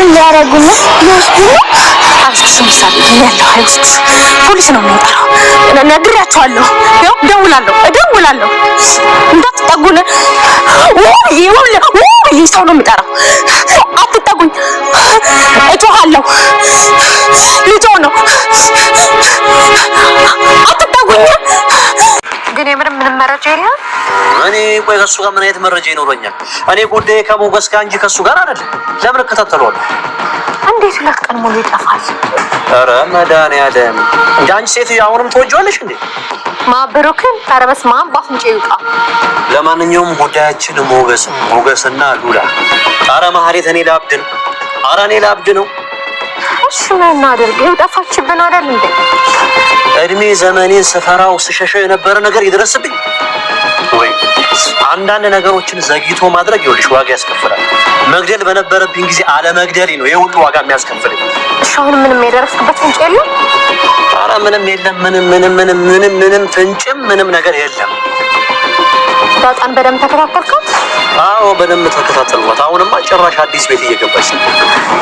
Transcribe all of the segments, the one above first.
ምን ያረጉኝ ይወስዱኝ አስስምሳል ያለው አይውስጥ ፖሊስ ነው የሚወጣው ነግራቸዋለሁ ያው ደውላለሁ እንዳትጠጉን ወይ ሰው ነው የሚጠራው አትጠጉኝ እጮሃለሁ ልጆ ነው አትጠጉኝ ግን ምንም መረጃ የለም እኔ ቆይ ከሱ ጋር ምን አይነት መረጃ ይኖረኛል እኔ ጉዳይ ከሞገስ ጋር እንጂ ከሱ ጋር አይደለም ለምን ከተተለዋለሁ እንዴት ለቀን ሙሉ ይጠፋል ኧረ መድኃኒዓለም ጃንቺ ሴት አሁንም ተወጇለሽ እንዴ ማብሩክን ታረበስ ባፍንጭ ይውጣ ለማንኛውም ጉዳያችን ሞገስና ሉላ ኧረ ማህሌት እኔ ላብድ ነው እሺ ምን እናድርግ ይውጣፋችብን አይደል እንዴ እድሜ ዘመኔን ሰፈራው ስሸሸው የነበረ ነገር ይደረስብኝ ወይ አንዳንድ ነገሮችን ዘግይቶ ማድረግ ይኸውልሽ ዋጋ ያስከፍላል መግደል በነበረብኝ ጊዜ አለመግደል ነው የሁሉ ዋጋ የሚያስከፍለኝ ሻውን ምንም የደረስኩበት ፍንጭ የለም ኧረ ምንም የለም ምንም ፍንጭም ምንም ነገር የለም ዳጣን በደንብ ተከታተልካት አዎ በደንብ ተከታተልኳት አሁንማ ጭራሽ አዲስ ቤት እየገባች ነው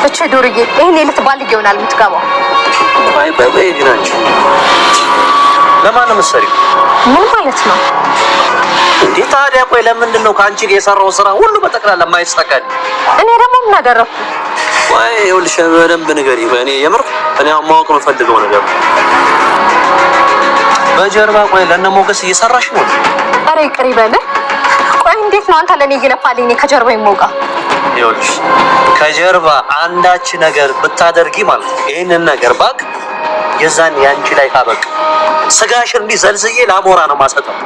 እቺ ዱርዬ ይሄን ልትባልግ ይሆናል የምትገባው ባይ ዲናንቺ ለማን መሰሪው ምን ማለት ነው እንዴ ታዲያ ቆይ ለምንድን ነው ካንቺ ጋር የሰራው ስራ ሁሉ በጠቅላላ የማይስተካከል እኔ ደግሞ ምን አደረኩ ወይ ይኸውልሽ በደንብ ንገሪ እኔ እኔ ማወቅ የምፈልገው ነገር በጀርባ ቆይ ለነሞገስ እየሰራሽ ነው ኧረ ይቅር ይበል ቆይ እንዴት ነው አንተ ለኔ እየለፋልኝ ከጀርባ ይሞቃ ይኸውልሽ ከጀርባ አንዳች ነገር ብታደርጊ ማለት ይሄንን ነገር ባክ የዛን ያንቺ ላይ ካበቅ ስጋሽን ሊዘልዝዬ ላሞራ ነው ማሰጠው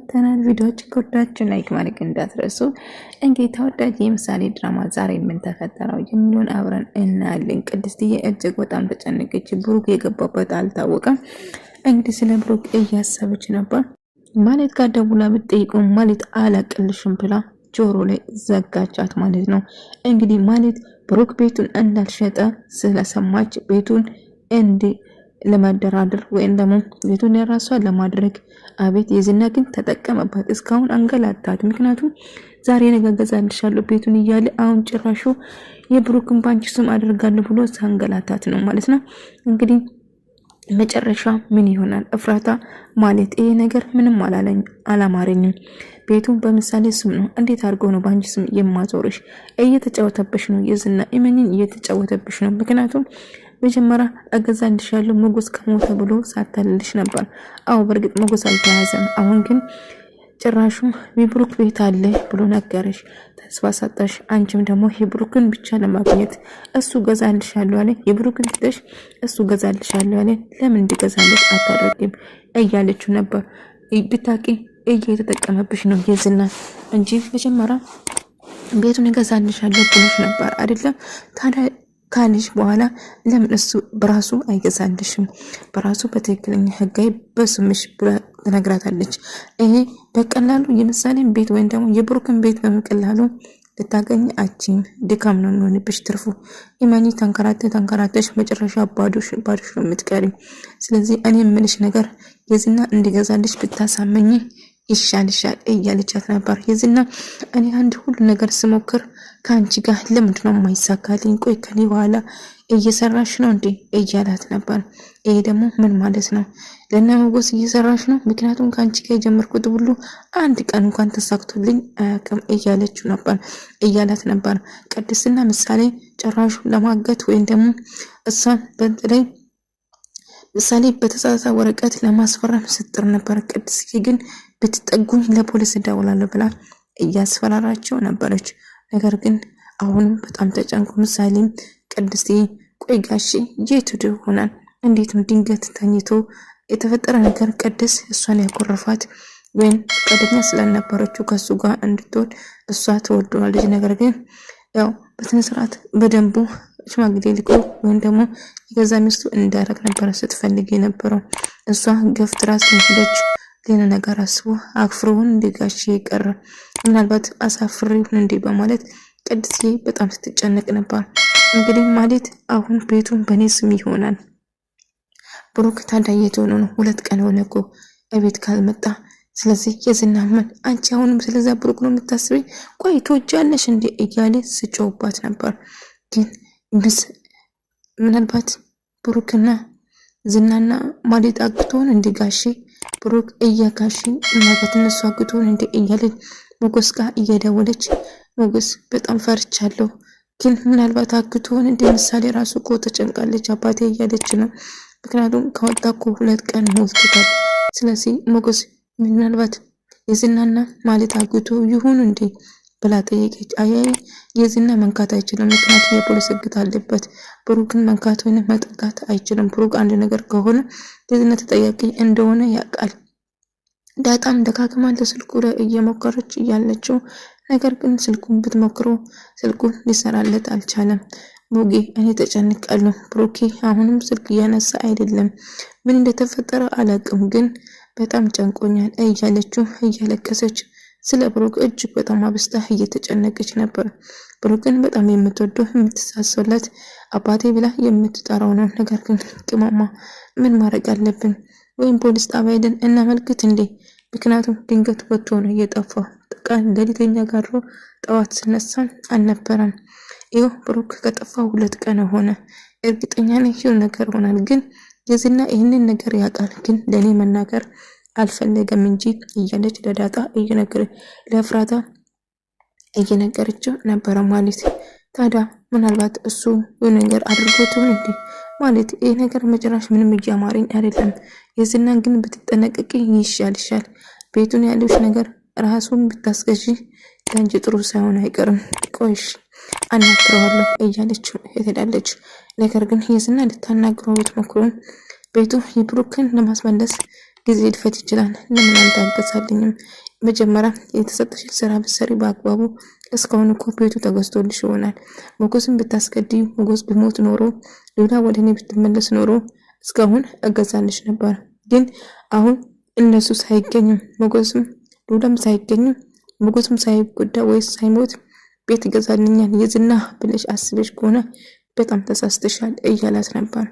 ተናል ቪዲዮችን ከወዳችሁ ላይክ ማድረግ እንዳትረሱ። እንግዲህ ተወዳጅ የምሳሌ ድራማ ዛሬ ምን ተፈጠረው የሚሉን አብረን እናያለን። ቅድስትዬ እጅግ በጣም ተጨነቀች። ብሩክ የገባበት አልታወቀም። እንግዲህ ስለ ብሩክ እያሰበች ነበር። ማለት ጋር ደውላ ብትጠይቀው ማለት አላቅልሽም ብላ ጆሮ ላይ ዘጋቻት ማለት ነው። እንግዲህ ማለት ብሩክ ቤቱን እንዳልሸጠ ስለሰማች ቤቱን ለማደራደር ወይም ደግሞ ቤቱን የራሷ ለማድረግ አቤት የዝና ግን ተጠቀመባት። እስካሁን አንገላታት። ምክንያቱም ዛሬ ነገ ገዛልሻለሁ ቤቱን እያለ አሁን ጭራሹ የብሩክን ባንቺ ስም አደርጋለሁ ብሎ ሳንገላታት ነው ማለት ነው። እንግዲህ መጨረሻ ምን ይሆናል? እፍራታ ማለት ይሄ ነገር ምንም አላማረኝም። ቤቱ በምሳሌ ስም ነው። እንዴት አድርጎ ነው ባንቺ ስም የማዞርሽ? እየተጫወተብሽ ነው። የዝና ኢመኒን እየተጫወተብሽ ነው። ምክንያቱም መጀመሪያ አገዛልሻለሁ ሞገስ ከሞተ ብሎ ሳታልልሽ ነበር። አዎ በርግጥ ሞገስ አልተያዘም። አሁን ግን ጭራሹ የብሩክ ቤት አለ ብሎ ነገረሽ። ተስፋ ሰጠሽ። አንቺም ደግሞ የብሩክን ብቻ ለማግኘት እሱ ገዛልሻለሁ አለ። የብሩክን ትተሽ እሱ ገዛልሻለሁ አለ። ለምን እንዲገዛልሽ አታደርጊም እያለችው ነበር። ብታቂ እየተጠቀመብሽ ነው የዝና እንጂ መጀመሪያ ቤቱን ገዛልሻለሁ ብሎሽ ነበር አይደለም? ታዲያ ካለሽ በኋላ ለምን እሱ በራሱ አይገዛልሽም? በራሱ በትክክለኛ ህጋይ በስምሽ ተነግራታለች። ይሄ በቀላሉ የምሳሌን ቤት ወይም ደግሞ የብሩክን ቤት በመቀላሉ ልታገኝ አቺም ድካም ነው የሚሆንብሽ ትርፉ። ኢማኒ ተንከራተሽ መጨረሻ ባዶሽ ነው የምትቀሪ። ስለዚህ እኔ የምልሽ ነገር የዝና እንዲገዛልሽ ብታሳመኝ ይሻልሻል እያለቻት ነበር። የዝና እኔ አንድ ሁሉ ነገር ስሞክር ከአንቺ ጋር ለምንድነው የማይሳካልኝ? ቆይ ከኔ በኋላ እየሰራሽ ነው እንዴ እያላት ነበር። ይሄ ደግሞ ምን ማለት ነው? ለእነ ሞገስ እየሰራሽ ነው? ምክንያቱም ከአንቺ ጋር የጀመርኩት ሁሉ አንድ ቀን እንኳን ተሳክቶልኝ አያውቅም እያላት ነበር። ቅድስትና ምሳሌ ጭራሹ ለማገት ወይም ደግሞ እሷን በተለይ ምሳሌ በተሳሳተ ወረቀት ለማስፈረም ስትጥር ነበር። ቅድስት ግን ብትጠጉኝ ለፖሊስ እደውላለሁ ብላ እያስፈራራቸው ነበረች። ነገር ግን አሁንም በጣም ተጨንቆ ምሳሌም ቅድስት ቆይ ጋሼ የቱ ይሆናል? እንዴትም ድንገት ተኝቶ የተፈጠረ ነገር ቅድስት እሷን ያኮረፋት ወይም ቀደኛ ስለነበረችው ከሱ ጋር እንድትወድ እሷ ተወደዋለች። ነገር ግን ያው በትንስራት በደንቡ ሽማግሌ ልኮ ወይም ደግሞ የገዛ ሚስቱ እንዳረግ ነበር ስትፈልግ የነበረው። እሷ ገፍትራ ስለሄደች ሌላ ነገር አስቦ አክፍሮውን እንዲጋሽ ይቀር ምናልባት አሳፍሪውን እንዲ በማለት ቅድስት በጣም ስትጨነቅ ነበር። እንግዲህ ማለት አሁን ቤቱን በኔ ስም ይሆናል ብሩክ ታዲያ የት ሆኖ ነው? 2 ቀን ሆነ እኮ እቤት ካልመጣ። ስለዚህ የዝና ምን አንቺ አሁንም ስለዛ ብሩክ ነው የምታስበኝ? ቆይ ትወጃለሽ እንዴ እያለ ስጮውባት ነበር። ግን ምናልባት ብሩክና ዝናና ማለት አግቶን እንደ ጋሼ ብሩክ እያጋሺ ምናልባት እነሱ አግቶን እንደ እያለች ሞገስ ጋር እየደወለች ሞገስ በጣም ፈርቻለሁ፣ ግን ምናልባት አግቶን እንደ ምሳሌ ራሱ እኮ ተጨንቃለች አባቴ እያለች ነው። ምክንያቱም ከወጣ እኮ 2 ቀን ሞልቶታል። ስለዚህ ሞገስ ምናልባት የዝናና ማለት አግቶ ይሁን እንዴ ብላ ጠየቀች። አያይ የዝና መንካት አይችልም፣ ምክንያቱም የፖሊስ ሕግ አለበት። ብሩክን መንካት ወይ መጠቃት አይችልም። ብሩክ አንድ ነገር ከሆነ የዝና ተጠያቂ እንደሆነ ያውቃል። ዳጣም ደጋግማ ለስልኩ ላይ እየሞከረች እያለችው፣ ነገር ግን ስልኩን ብትሞክረው ስልኩን ሊሰራለት አልቻለም። ሞጌ እኔ ተጨንቃለሁ፣ ብሩኬ አሁንም ስልክ እያነሳ አይደለም፣ ምን እንደተፈጠረ አላውቅም፣ ግን በጣም ጨንቆኛል እያለችው እያለቀሰች ስለ ብሩክ እጅግ በጣም አብስታ እየተጨነቀች ነበር። ብሩክን በጣም የምትወደው የምትሳሰለት አባቴ ብላ የምትጠራው ነው። ነገር ግን ቅመማ ምን ማድረግ አለብን? ወይም ፖሊስ ጣቢያ ሄደን እናመልክት እንዴ? ምክንያቱም ድንገት ወጥቶ ነው የጠፋው። ቀን ሌሊተኛ ጋር ጠዋት ስነሳን አልነበረም። ይኸው ብሩክ ከጠፋ 2 ቀን ሆነ። እርግጠኛ ነኝ ይሁን ነገር ሆናል። ግን የዝና ይህንን ነገር ያውቃል፣ ግን ለኔ መናገር አልፈለገም እንጂ እያለች ለዳጣ ለፍራታ እየነገረችው ነበረ ማለት። ታዲያ ምናልባት እሱ የሆነ ነገር አድርጎት ይሆን እንዴ? ማለት ይሄ ነገር መጨረሻ ምንም እያማረኝ አይደለም። የዝናን ግን ብትጠነቀቂ ይሻልሻል። ቤቱን ያለሽ ነገር ራሱን ብታስገዢ ለአንቺ ጥሩ ሳይሆን አይቀርም። ቆይሽ አናግረዋለሁ እያለች ትሄዳለች። ነገር ግን የዝና ልታናግረው ብትሞክሩም ቤቱ የብሩክን ለማስመለስ ጊዜ ሊፈጅ ይችላል። ለምን አንተ አገዛልኝም? መጀመሪያ የተሰጠሽን ስራ ብትሰሪ በአግባቡ እስካሁን እኮ ቤቱ ተገዝቶልሽ ይሆናል። ሞገስን ብታስገድዩ ሞገስ ቢሞት ኖሮ ሉላ ወደ እኔ ብትመለስ ኖሮ እስካሁን እገዛልሽ ነበር። ግን አሁን እነሱ ሳይገኙም ሞገስም ሉላም ሳይገኙም ሞገስም ሳይጎዳ ወይስ ሳይሞት ቤት ይገዛልኛል የዝና ብለሽ አስበሽ ከሆነ በጣም ተሳስተሻል እያላት ነበር።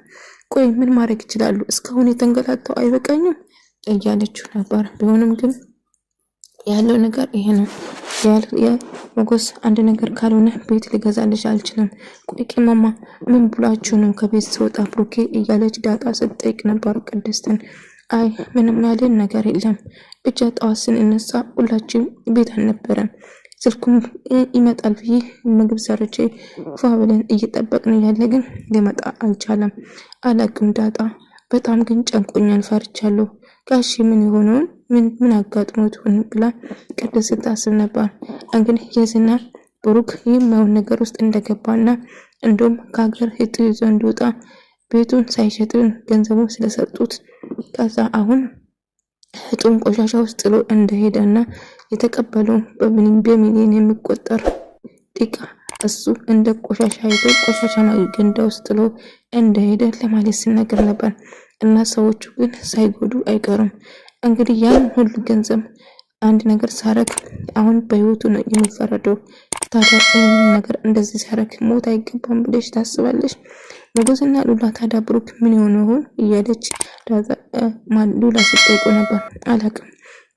ቆይ ምን ማድረግ ይችላሉ? እስካሁን የተንገላታው አይበቃኝም እያለችው ነበር። ቢሆንም ግን ያለው ነገር ይሄ ነው። የሞገስ አንድ ነገር ካልሆነ ቤት ሊገዛልሽ አልችልም። ቆይ ቅመማ ምን ብላችሁ ነው ከቤት ሲወጣ ብሩኬ እያለች ዳጣ ስትጠይቅ ነበር ቅድስትን። አይ ምንም ያለን ነገር የለም፣ ብቻ ጠዋት ስንነሳ ሁላችን ቤት አልነበረም። ስልኩም ይመጣል ብዬ ምግብ ሰርቼ ፏ ብለን እየጠበቅን ያለ ግን ሊመጣ አልቻለም። አላቅም ዳጣ፣ በጣም ግን ጨንቆኛል፣ ፈርቻለሁ። ጋሽ ምን የሆነውን ምን አጋጥሞት ሆነ ብላ ቅድስት ስታስብ ነበር። እንግዲህ የዝና ብሩክ የማይሆን ነገር ውስጥ እንደገባና እንደውም ከሀገር ህጥ ይዞ እንዲወጣ ቤቱን ሳይሸጥን ገንዘቡን ስለሰጡት ከዛ አሁን ህጡን ቆሻሻ ውስጥ ጥሎ እንደሄደና የተቀበለው በሚሊዮን የሚቆጠር ጢቃ እሱ እንደ ቆሻሻ አይቶ ቆሻሻ ገንዳ ውስጥ ጥሎ እንደሄደ ለማለት ሲናገር ነበር። እና ሰዎቹ ግን ሳይጎዱ አይቀሩም። እንግዲህ ያን ሁሉ ገንዘብ አንድ ነገር ሳረግ አሁን በህይወቱ ነው የሚፈረደው። ታዲያ ይህን ነገር እንደዚህ ሳረግ ሞት አይገባም ብለሽ ታስባለሽ? ሞገስና ሉላ ታዲያ ብሩክ ምን የሆነው እያለች ሉላ ስትጠይቁ ነበር። አላቅም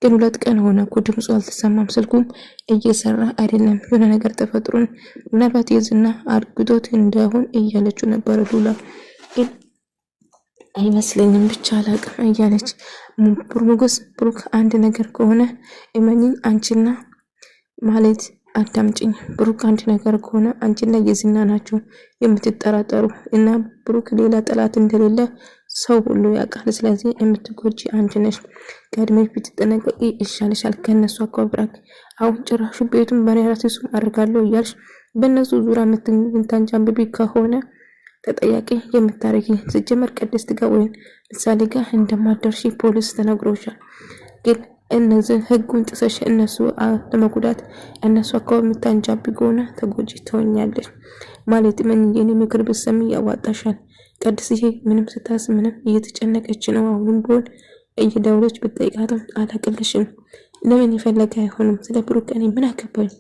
ግን 2 ቀን ሆነ እኮ ድምፁ አልተሰማም፣ ስልኩም እየሰራ አይደለም፣ የሆነ ነገር ተፈጥሮን ምናልባት የዝና አርግቶት እንደሆን እያለችው ነበር። ሉላ ግን አይመስለኝም ብቻ አላቅም እያለች ሞገስ ብሩክ አንድ ነገር ከሆነ እመኚኝ አንቺና ማለት አዳምጪኝ፣ ብሩክ አንድ ነገር ከሆነ አንቺና የዝና ናቸው የምትጠራጠሩ እና ብሩክ ሌላ ጠላት እንደሌለ ሰው ሁሉ ያውቃል። ስለዚህ የምትጎጂ አንቺ ነሽ። ከእድሜሽ ብትጠነቀቂ ይሻልሻል። ከነሱ አቋብራክ አሁን ጭራሹ ቤቱን በኔራስ ስም አድርጋለሁ እያልሽ በእነሱ ዙሪያ የምታንጃንብቢ ከሆነ ተጠያቂ የምታረጊ ሲጀመር ቅድስት ጋር ወይም ምሳሌ ጋር እንደማደርሺ ፖሊስ ተነግሮሻል። ግን እነዚህ ህጉን ጥሰሽ እነሱ ለመጉዳት እነሱ አካባቢ የምታንጃቢ ከሆነ ተጎጂ ትሆኛለሽ። ማለት ምን የኔ ምክር ብትሰሚ ያዋጣሻል። ቅድስት ምንም ስታስብ ምንም እየተጨነቀች ነው። አሁን ቢሆን እየደወለች ብትጠይቃትም አላቅልሽም፣ ለምን ይፈለጋ አይሆንም፣ ስለ ብሩክ እኔ ምን አገባኝ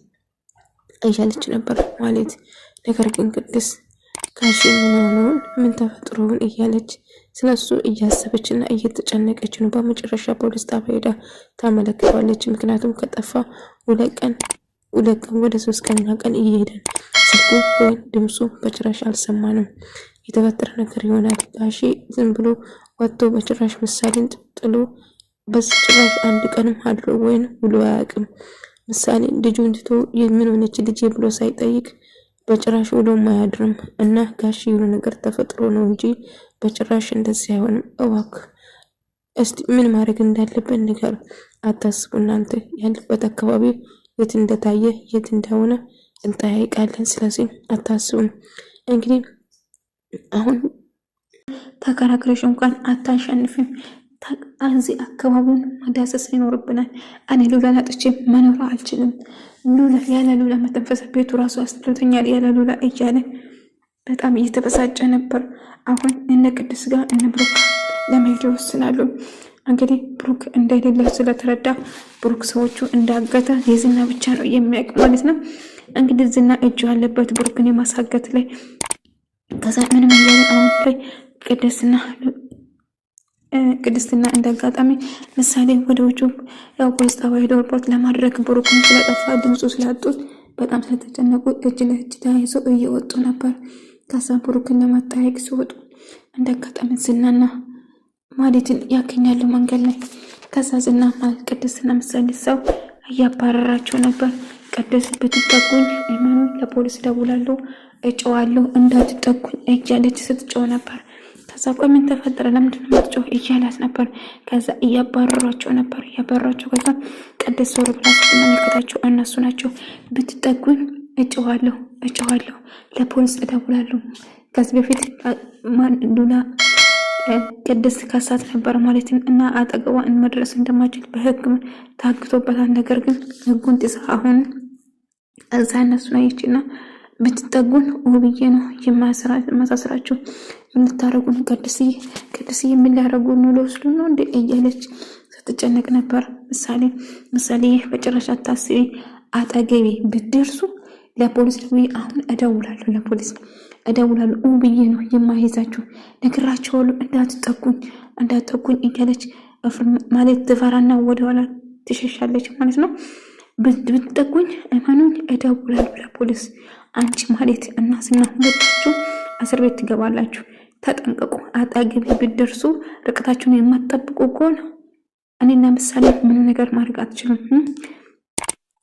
እያለች ነበር ማለት። ነገር ግን ቅድስት ጋሼ ምን ሆነውን ምን ተፈጥሮውን እያለች ስለሱ እያሰበችና እየተጨነቀች ነው። በመጨረሻ ፖሊስ ጣቢያ ሄዳ ታመለክታለች። ምክንያቱም ከጠፋ ሁለት ቀን ወደ 3 ቀንና ቀን እየሄደን ስልኩ ወይም ድምፁ በጭራሽ አልሰማንም። የተፈጠረ ነገር ይሆናል። ጋሼ ዝም ብሎ ወጥቶ በጭራሽ ምሳሌን ጥሎ በጭራሽ አንድ ቀንም አድሮ ወይም ውሎ አያውቅም። ምሳሌ ልጁን ትቶ የምን ሆነች ልጄ ብሎ ሳይጠይቅ በጭራሽ ውሎ አያድርም። እና ጋሼ የሆነ ነገር ተፈጥሮ ነው እንጂ በጭራሽ እንደዚህ አይሆንም። እባክህ እስቲ ምን ማድረግ እንዳለበት ንገር። አታስቡ እናንተ ያለበት አካባቢ የት እንደታየ የት እንደሆነ እንጠያይቃለን። ስለዚህ አታስቡም። እንግዲህ አሁን ተከራክረሽ እንኳን አታሸንፍም። እዚህ አካባቢውን ማዳሰስ ይኖርብናል። እኔ ሉላን አጥቼ መኖር አልችልም። ያለ ሉላ መተንፈስ ቤቱ ራሱ አስጥሎኛል ያለ ሉላ እያለ በጣም እየተበሳጨ ነበር። አሁን እነ ቅድስ ጋር እነ ብሩክ ለመሄድ ይወስናሉ። እንግዲህ ብሩክ እንደሌለ ስለተረዳ ብሩክ ሰዎቹ እንዳገተ የዝና ብቻ ነው የሚያውቅ ማለት ነው። እንግዲህ ዝና እጁ ያለበት ብሩክን የማሳገት ላይ ከዛ ምንም እያለ አሁን ላይ ቅድስትና እንዳጋጣሚ ምሳሌ ወደ ውጭ ያው ፖሊስ ጣቢያ ሄደው ሪፖርት ለማድረግ ብሩክን ስለጠፋ ድምፁ ስላጡት በጣም ስለተጨነቁ እጅ ለእጅ ተያይዘው እየወጡ ነበር። ከዛ ብሩክን ለማጠያየቅ ሲወጡ እንዳጋጣሚ ዝናና ማለትን ያገኛሉ መንገድ ላይ። ከዛ ዝና ቅድስትና ምሳሌ ሰው እያባረራቸው ነበር። ቅድስ ብትጠጉኝ እመኑ ለፖሊስ ደውላለሁ እጨዋለሁ እንዳትጠጉኝ እያለች ስትጨው ነበር። ከዛ ቆይ ምን ተፈጠረ ለምንድን ነው የምትጮህ እያላት ነበር። ከዛ እያባረሯቸው ነበር። ከዛ ቅድስ ዞር ብላ ስትመለከታቸው እነሱ ናቸው። ብትጠጉኝ እጨዋለሁ ለፖሊስ እደውላለሁ። ከዚህ በፊት ሉላ ቅድስት ከሳት ነበር ማለት እና አጠገቧ መድረስ እንደማይችል በህግ ታግቶበታል። ነገር ግን ህጉን ጥሳ አሁን እዛ እነሱ ናይችና ብትጠጉን ውብዬ ነው የማሳስራችሁ። የምታረጉን ቅድስዬ የሚላረጉ ነው ለወስዱ ነው እንደ እያለች ስትጨነቅ ነበር። ምሳሌ በጭራሽ አታስቢ፣ አጠገቤ ብትደርሱ ለፖሊስ አሁን እደውላለሁ ውብዬ ነው የማይዛችሁ ነግራቸዋለሁ እንዳትጠጉኝ እያለች ማለት ትፈራና ወደኋላ ትሸሻለች ማለት ነው። ብትጠጉኝ እመኑኝ እደውላለሁ ለፖሊስ። አንቺ ማለት እና ዝና ሁለታችሁ እስር ቤት ትገባላችሁ። ተጠንቀቁ። አጠገቤ ብትደርሱ ርቀታችሁን የማትጠብቁ ከሆነ እኔና ምሳሌ ምን ነገር ማድረግ አትችሉም።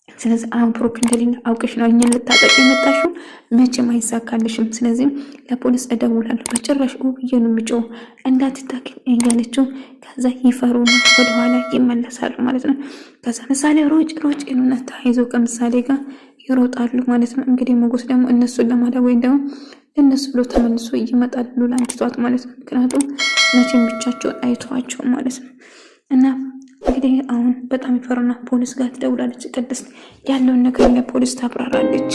ስለዚህ አሁን ብሩክ እንደሌለ አውቀሽ ነው እኛን ልታጠቂ የመጣሽው፣ መቼም አይሳካልሽም። ስለዚህ ለፖሊስ እደውላለሁ በጭራሽ ውብዬ ነው የምጮው እንዳትታኪኝ እያለችው ከዛ ይፈሩና ወደኋላ ይመለሳሉ ማለት ነው። ከዛ ምሳሌ ሮጭ ይሉና ተያይዘው ከምሳሌ ጋር ይሮጣሉ ማለት ነው። እንግዲህ ሞገስ ደግሞ እነሱን ለማዳን ወይም ደግሞ እነሱ ብሎ ተመልሶ ይመጣል ሉላን ትቷት ማለት ነው። ምክንያቱም መቼም ብቻቸውን አይተዋቸው ማለት ነው። እና እንግዲህ አሁን በጣም ይፈሩና ፖሊስ ጋር ትደውላለች። ቅድስት ያለውን ነገር ለፖሊስ ታብራራለች።